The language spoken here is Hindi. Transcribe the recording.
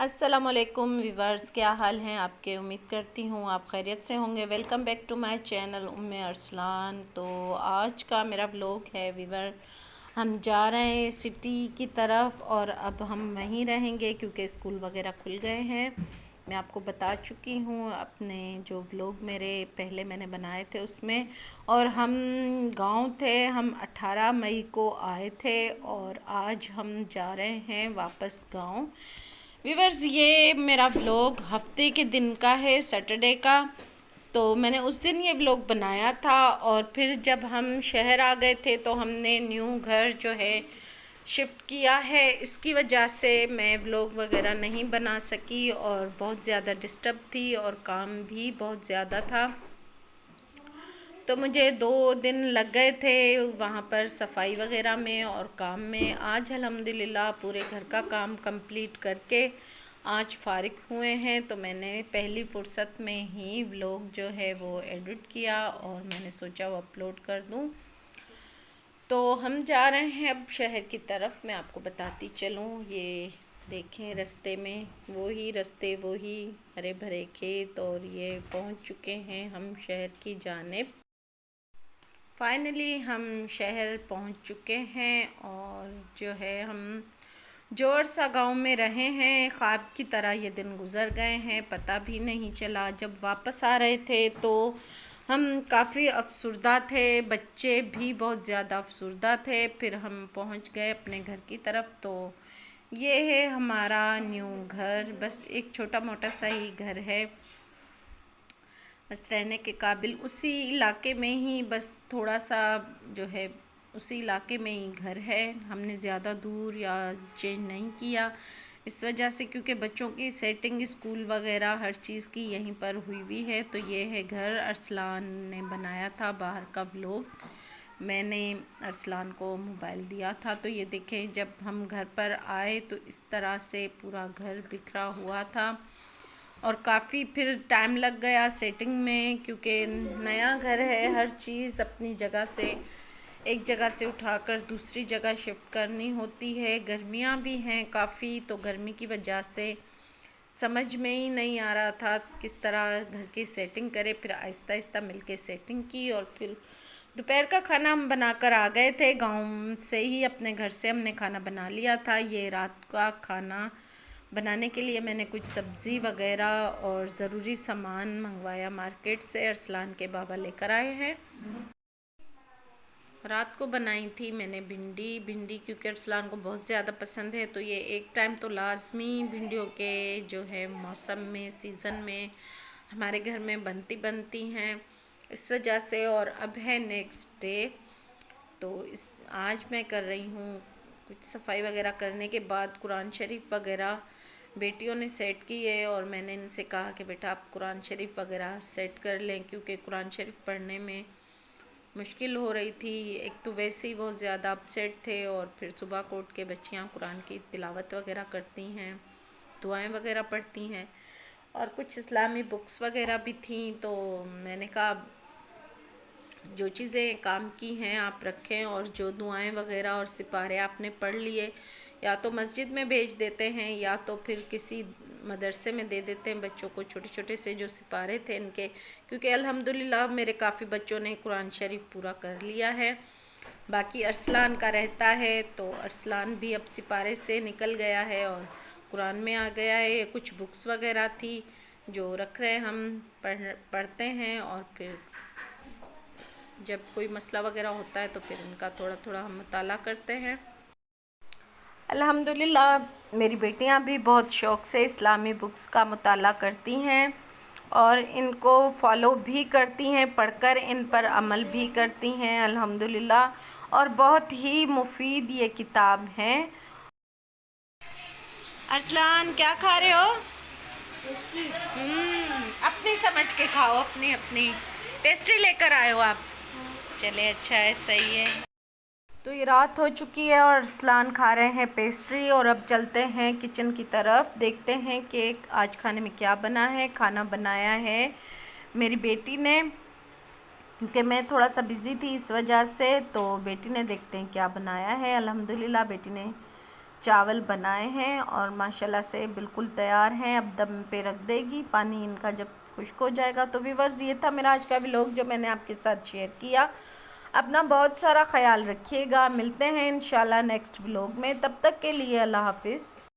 अस्सलामुअलैकुम वीवर्स, क्या हाल हैं आपके। उम्मीद करती हूँ आप खैरियत से होंगे। Welcome back to my channel Umme Arsalan. तो आज का मेरा व्लॉग है वीवर, हम जा रहे हैं सिटी की तरफ और अब हम वहीं रहेंगे क्योंकि स्कूल वगैरह खुल गए हैं। मैं आपको बता चुकी हूँ अपने जो व्लॉग मेरे पहले मैंने बनाए थे उसमें। और हम गांव थे, हम 18 मई को आए थे और आज हम जा रहे हैं वापस गांव। व्यूवर्स, ये मेरा व्लॉग हफ्ते के दिन का है, सैटरडे का। तो मैंने उस दिन ये व्लॉग बनाया था और फिर जब हम शहर आ गए थे तो हमने न्यू घर जो है शिफ्ट किया है। इसकी वजह से मैं व्लॉग वगैरह नहीं बना सकी और बहुत ज़्यादा डिस्टर्ब थी और काम भी बहुत ज़्यादा था। तो मुझे 2 दिन लग गए थे वहाँ पर सफाई वगैरह में और काम में। आज अल्हम्दुलिल्लाह पूरे घर का काम कंप्लीट करके आज फ़ारिग हुए हैं। तो मैंने पहली फ़ुर्सत में ही व्लॉग जो है वो एडिट किया और मैंने सोचा वो अपलोड कर दूँ। तो हम जा रहे हैं अब शहर की तरफ। मैं आपको बताती चलूँ, ये देखें रास्ते में वो ही हरे भरे खेत और ये पहुँच चुके हैं हम शहर की जानिब। फाइनली हम शहर पहुंच चुके हैं और जो है हम जोर सा गांव में रहे हैं। ख्वाब की तरह ये दिन गुज़र गए हैं, पता भी नहीं चला। जब वापस आ रहे थे तो हम काफ़ी अफसरदा थे, बच्चे भी बहुत ज़्यादा अफसरदा थे। फिर हम पहुंच गए अपने घर की तरफ। तो ये है हमारा न्यू घर, बस एक छोटा मोटा सा ही घर है, बस रहने के काबिल। उसी इलाके में ही बस थोड़ा सा जो है उसी इलाके में ही घर है। हमने ज़्यादा दूर या चेंज नहीं किया इस वजह से क्योंकि बच्चों की सेटिंग स्कूल वगैरह हर चीज़ की यहीं पर हुई है। तो ये है घर, अरसलान ने बनाया था बाहर का व्लॉग, मैंने अरसलान को मोबाइल दिया था। तो ये देखें, जब हम घर पर आए तो इस तरह से पूरा घर बिखरा हुआ था और काफ़ी फिर टाइम लग गया सेटिंग में क्योंकि नया घर है। हर चीज़ अपनी जगह से, एक जगह से उठाकर दूसरी जगह शिफ्ट करनी होती है। गर्मियाँ भी हैं काफ़ी, तो गर्मी की वजह से समझ में ही नहीं आ रहा था किस तरह घर की सेटिंग करे। फिर आहिस्ता आहिस्ता मिलके सेटिंग की और फिर दोपहर का खाना हम बनाकर आ गए थे। गांव से ही अपने घर से हमने खाना बना लिया था। ये रात का खाना बनाने के लिए मैंने कुछ सब्ज़ी वगैरह और ज़रूरी सामान मंगवाया मार्केट से, अरसलान के बाबा लेकर आए हैं। रात को बनाई थी मैंने भिंडी क्योंकि अरसलान को बहुत ज़्यादा पसंद है। तो ये एक टाइम तो लाजमी भिंडियों के जो है मौसम में, सीज़न में हमारे घर में बनती हैं इस वजह से। और अब है नेक्स्ट डे, तो इस आज मैं कर रही हूँ कुछ सफाई वगैरह करने के बाद कुरान शरीफ वगैरह बेटियों ने सेट की है और मैंने इनसे कहा कि बेटा आप कुरान शरीफ वगैरह सेट कर लें क्योंकि कुरान शरीफ पढ़ने में मुश्किल हो रही थी। एक तो वैसे ही बहुत ज़्यादा अपसेट थे और फिर सुबह को उठ के बच्चियाँ कुरान की तिलावत वगैरह करती हैं, दुआएं वगैरह पढ़ती हैं और कुछ इस्लामी बुक्स वगैरह भी थी। तो मैंने कहा जो चीज़ें काम की हैं आप रखें और जो दुआएं वगैरह और सिपारे आपने पढ़ लिए या तो मस्जिद में भेज देते हैं या तो फिर किसी मदरसे में दे देते हैं बच्चों को, छोटे छोटे से जो सिपारे थे इनके। क्योंकि अल्हम्दुलिल्लाह मेरे काफ़ी बच्चों ने कुरान शरीफ पूरा कर लिया है। बाकी अरसलान का रहता है, तो अरसलान भी अब सिपारे से निकल गया है और कुरान में आ गया है। कुछ बुक्स वगैरह थी जो रख रहे हैं, हम पढ़ते हैं और फिर जब कोई मसला वगैरह होता है तो फिर उनका थोड़ा थोड़ा हम मुताला करते हैं। अल्हम्दुलिल्लाह मेरी बेटियां भी बहुत शौक़ से इस्लामी बुक्स का मुताला करती हैं और इनको फॉलो भी करती हैं, पढ़कर इन पर अमल भी करती हैं अल्हम्दुलिल्लाह। और बहुत ही मुफीद ये किताब है। अरसलान क्या खा रहे हो? अपनी समझ के खाओ, अपनी अपनी पेस्ट्री लेकर आए हो आप। चले, अच्छा है, सही है। तो ये रात हो चुकी है और अरसलान खा रहे हैं पेस्ट्री और अब चलते हैं किचन की तरफ, देखते हैं कि आज खाने में क्या बना है। खाना बनाया है मेरी बेटी ने क्योंकि मैं थोड़ा सा बिज़ी थी इस वजह से। तो बेटी ने, देखते हैं क्या बनाया है। अल्हम्दुलिल्लाह बेटी ने चावल बनाए हैं और माशाल्लाह से बिल्कुल तैयार हैं। अब दम पे रख देगी, पानी इनका जब खुश्क हो जाएगा। तो व्यूअर्स, ये था मेरा आज का व्लॉग जो मैंने आपके साथ शेयर किया। अपना बहुत सारा ख्याल रखिएगा। मिलते हैं इंशाल्लाह नेक्स्ट व्लॉग में, तब तक के लिए अल्लाह हाफिज़।